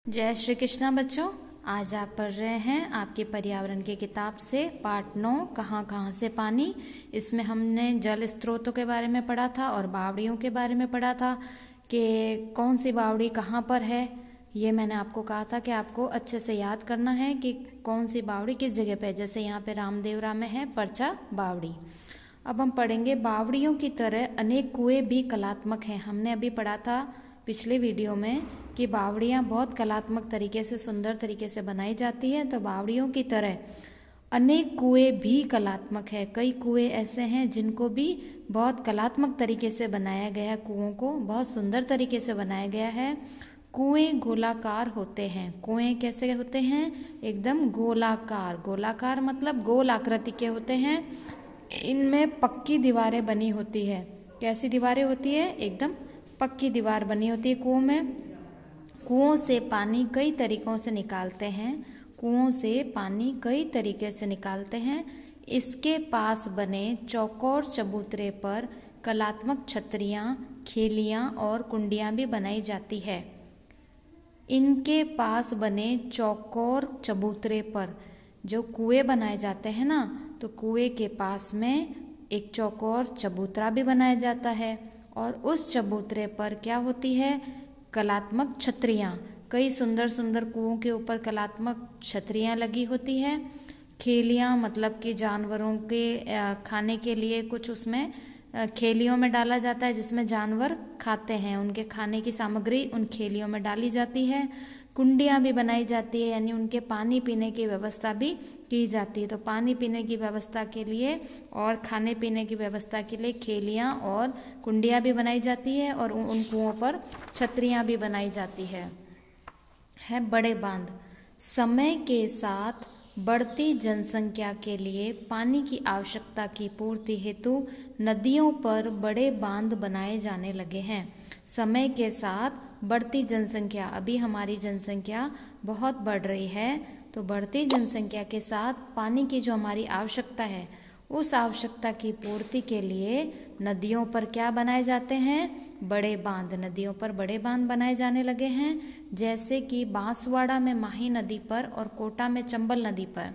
जय श्री कृष्णा बच्चों। आज आप पढ़ रहे हैं आपकी पर्यावरण की किताब से पाठ 9 कहाँ कहाँ से पानी। इसमें हमने जल स्रोतों के बारे में पढ़ा था और बावड़ियों के बारे में पढ़ा था कि कौन सी बावड़ी कहाँ पर है। ये मैंने आपको कहा था कि आपको अच्छे से याद करना है कि कौन सी बावड़ी किस जगह पे है। जैसे यहाँ पे रामदेवरा में है परचा बावड़ी। अब हम पढ़ेंगे बावड़ियों की तरह अनेक कुएं भी कलात्मक हैं। हमने अभी पढ़ा था पिछले वीडियो में कि बावड़ियाँ बहुत कलात्मक तरीके से सुंदर तरीके से बनाई जाती है। तो बावड़ियों की तरह अनेक कुएं भी कलात्मक है। कई कुएं ऐसे हैं जिनको भी बहुत कलात्मक तरीके से बनाया गया है। कुओं को बहुत सुंदर तरीके से बनाया गया है। कुएं गोलाकार होते हैं। कुएं कैसे होते हैं? एकदम गोलाकार। गोलाकार मतलब गोल आकृति के होते हैं। इनमें पक्की दीवारें बनी होती है। कैसी दीवारें होती है? एकदम पक्की दीवार बनी होती है कुओं में। कुओं से पानी कई तरीकों से निकालते हैं। कुओं से पानी कई तरीके से निकालते हैं। इसके पास बने चौकोर चबूतरे पर कलात्मक छतरियाँ, खेलियाँ और कुंडियाँ भी बनाई जाती है। इनके पास बने चौकोर चबूतरे पर जो कुएं बनाए जाते हैं ना, तो कुएं के पास में एक चौकोर चबूतरा भी बनाया जाता है और उस चबूतरे पर क्या होती है? कलात्मक छतरियाँ। कई सुंदर सुंदर कुओं के ऊपर कलात्मक छतरियाँ लगी होती है। खेलियाँ मतलब कि जानवरों के खाने के लिए कुछ उसमें खेलियों में डाला जाता है जिसमें जानवर खाते हैं। उनके खाने की सामग्री उन खेलियों में डाली जाती है। कुंडियाँ भी बनाई जाती है, यानी उनके पानी पीने की व्यवस्था भी की जाती है। तो पानी पीने की व्यवस्था के लिए और खाने पीने की व्यवस्था के लिए खेलियाँ और कुंडियाँ भी बनाई जाती है और उन कुओं पर छतरियाँ भी बनाई जाती है। बड़े बांध। समय के साथ बढ़ती जनसंख्या के लिए पानी की आवश्यकता की पूर्ति हेतु नदियों पर बड़े बांध बनाए जाने लगे हैं। समय के साथ बढ़ती जनसंख्या, अभी हमारी जनसंख्या बहुत बढ़ रही है, तो बढ़ती जनसंख्या के साथ पानी की जो हमारी आवश्यकता है उस आवश्यकता की पूर्ति के लिए नदियों पर क्या बनाए जाते हैं? बड़े बांध। नदियों पर बड़े बांध बनाए जाने लगे हैं। जैसे कि बांसवाड़ा में माही नदी पर और कोटा में चंबल नदी पर।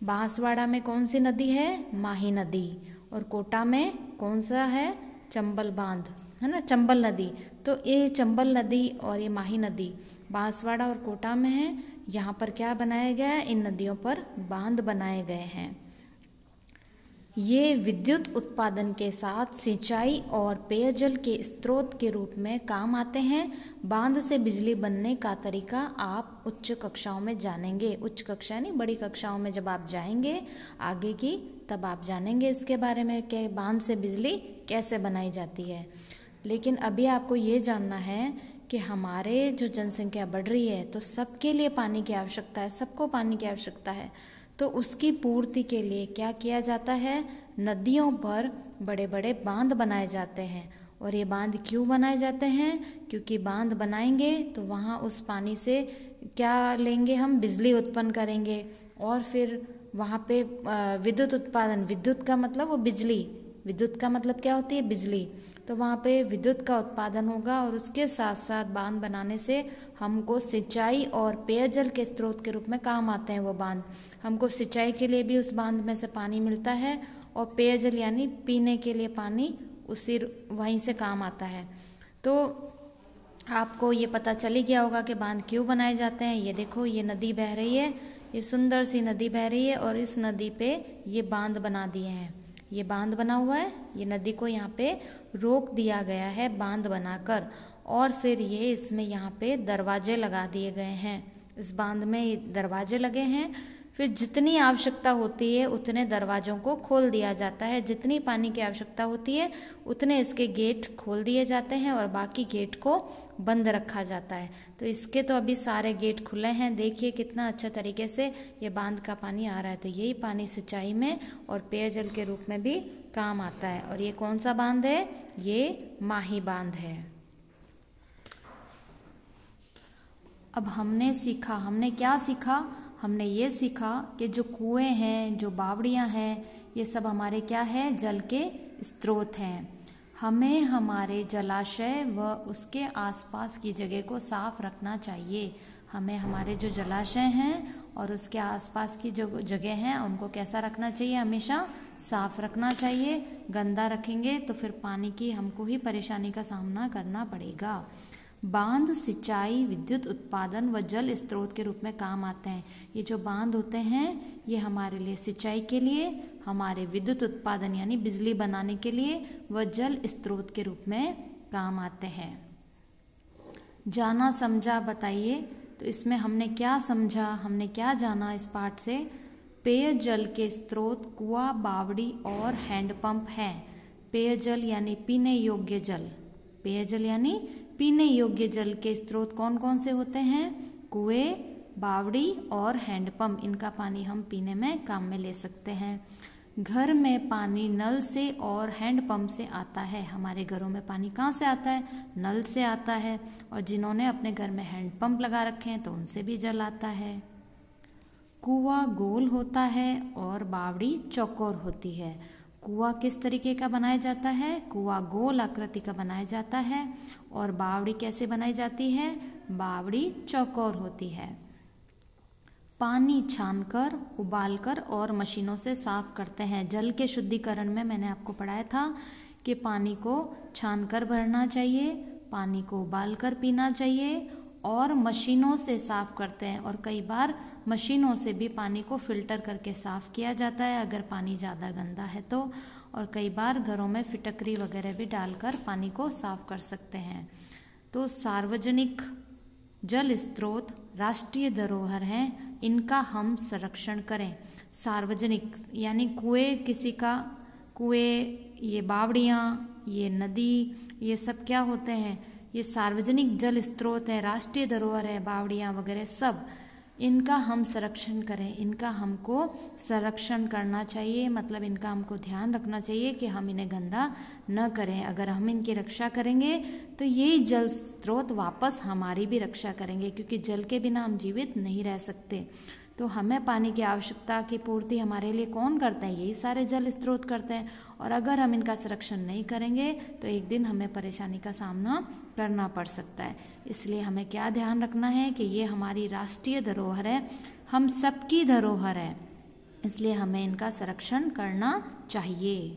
बांसवाड़ा में कौन सी नदी है? माही नदी। और कोटा में कौन सा है? चंबल बांध, है ना, चंबल नदी। तो ये चंबल नदी और ये माही नदी बांसवाड़ा और कोटा में है। यहाँ पर क्या बनाया गया है? इन नदियों पर बांध बनाए गए हैं। ये विद्युत उत्पादन के साथ सिंचाई और पेयजल के स्रोत के रूप में काम आते हैं। बांध से बिजली बनने का तरीका आप उच्च कक्षाओं में जानेंगे। उच्च कक्षा नहीं, बड़ी कक्षाओं में जब आप जाएंगे आगे की, तब आप जानेंगे इसके बारे में कि बांध से बिजली कैसे बनाई जाती है। लेकिन अभी आपको ये जानना है कि हमारे जो जनसंख्या बढ़ रही है तो सबके लिए पानी की आवश्यकता है। सबको पानी की आवश्यकता है। तो उसकी पूर्ति के लिए क्या किया जाता है? नदियों पर बड़े बड़े बांध बनाए जाते हैं। और ये बांध क्यों बनाए जाते हैं? क्योंकि बांध बनाएंगे तो वहाँ उस पानी से क्या लेंगे हम? बिजली उत्पन्न करेंगे और फिर वहाँ पे विद्युत उत्पादन। विद्युत का मतलब वो बिजली। विद्युत का मतलब क्या होती है? बिजली। तो वहाँ पे विद्युत का उत्पादन होगा और उसके साथ साथ बांध बनाने से हमको सिंचाई और पेयजल के स्रोत के रूप में काम आते हैं वो बांध। हमको सिंचाई के लिए भी उस बांध में से पानी मिलता है और पेयजल यानी पीने के लिए पानी उसी वहीं से काम आता है। तो आपको ये पता चल ही गया होगा कि बांध क्यों बनाए जाते हैं। ये देखो, ये नदी बह रही है, ये सुंदर सी नदी बह रही है और इस नदी पे ये बांध बना दिए हैं। ये बांध बना हुआ है। ये नदी को यहाँ पे रोक दिया गया है बांध बनाकर और फिर ये इसमें यहाँ पे दरवाजे लगा दिए गए हैं। इस बांध में दरवाजे लगे हैं। फिर जितनी आवश्यकता होती है उतने दरवाज़ों को खोल दिया जाता है। जितनी पानी की आवश्यकता होती है उतने इसके गेट खोल दिए जाते हैं और बाकी गेट को बंद रखा जाता है। तो इसके तो अभी सारे गेट खुले हैं। देखिए कितना अच्छा तरीके से ये बांध का पानी आ रहा है। तो यही पानी सिंचाई में और पेयजल के रूप में भी काम आता है। और ये कौन सा बांध है? ये माही बांध है। अब हमने क्या सीखा? हमने ये सीखा कि जो कुएं हैं, जो बावड़ियां हैं, ये सब हमारे क्या है? जल के स्रोत हैं। हमें हमारे जलाशय व उसके आसपास की जगह को साफ रखना चाहिए। हमें हमारे जो जलाशय हैं और उसके आसपास की जो जगह हैं उनको कैसा रखना चाहिए, हमेशा साफ रखना चाहिए। गंदा रखेंगे तो फिर पानी की हमको ही परेशानी का सामना करना पड़ेगा। बांध सिंचाई, विद्युत उत्पादन व जल स्रोत के रूप में काम आते हैं। ये जो बांध होते हैं ये हमारे लिए सिंचाई के लिए, हमारे विद्युत उत्पादन यानी बिजली बनाने के लिए व जल स्रोत के रूप में काम आते हैं। जाना समझा बताइए। तो इसमें हमने क्या समझा, हमने क्या जाना इस पाठ से? पेयजल के स्रोत कुआं, बावड़ी और हैंडपंप हैं। पेयजल यानी पीने योग्य जल, पेयजल यानी पीने योग्य जल के स्रोत कौन कौन से होते हैं? कुएं, बावड़ी और हैंडपंप। इनका पानी हम पीने में काम में ले सकते हैं। घर में पानी नल से और हैंडपंप से आता है। हमारे घरों में पानी कहाँ से आता है? नल से आता है। और जिन्होंने अपने घर में हैंडपंप लगा रखे हैं तो उनसे भी जल आता है। कुआं गोल होता है और बावड़ी चौकोर होती है। कुआं किस तरीके का बनाया जाता है? कुआं गोल आकृति का बनाया जाता है। और बावड़ी कैसे बनाई जाती है? बावड़ी चौकोर होती है। पानी छानकर, उबालकर और मशीनों से साफ करते हैं। जल के शुद्धिकरण में मैंने आपको पढ़ाया था कि पानी को छानकर भरना चाहिए, पानी को उबालकर पीना चाहिए और मशीनों से साफ करते हैं। और कई बार मशीनों से भी पानी को फिल्टर करके साफ किया जाता है अगर पानी ज़्यादा गंदा है तो। और कई बार घरों में फिटकरी वगैरह भी डालकर पानी को साफ कर सकते हैं। तो सार्वजनिक जल स्रोत राष्ट्रीय धरोहर हैं, इनका हम संरक्षण करें। सार्वजनिक यानी कुएं, किसी का कुएं, ये बावड़ियाँ, ये नदी, ये सब क्या होते हैं? ये सार्वजनिक जल स्रोत है, राष्ट्रीय धरोहर है, बावड़ियाँ वगैरह सब। इनका हम संरक्षण करें, इनका हमको संरक्षण करना चाहिए। मतलब इनका हमको ध्यान रखना चाहिए कि हम इन्हें गंदा न करें। अगर हम इनकी रक्षा करेंगे तो यही जल स्रोत वापस हमारी भी रक्षा करेंगे, क्योंकि जल के बिना हम जीवित नहीं रह सकते। तो हमें पानी की आवश्यकता की पूर्ति हमारे लिए कौन करते हैं? यही सारे जल स्रोत करते हैं। और अगर हम इनका संरक्षण नहीं करेंगे तो एक दिन हमें परेशानी का सामना करना पड़ सकता है। इसलिए हमें क्या ध्यान रखना है कि ये हमारी राष्ट्रीय धरोहर है, हम सबकी धरोहर है, इसलिए हमें इनका संरक्षण करना चाहिए।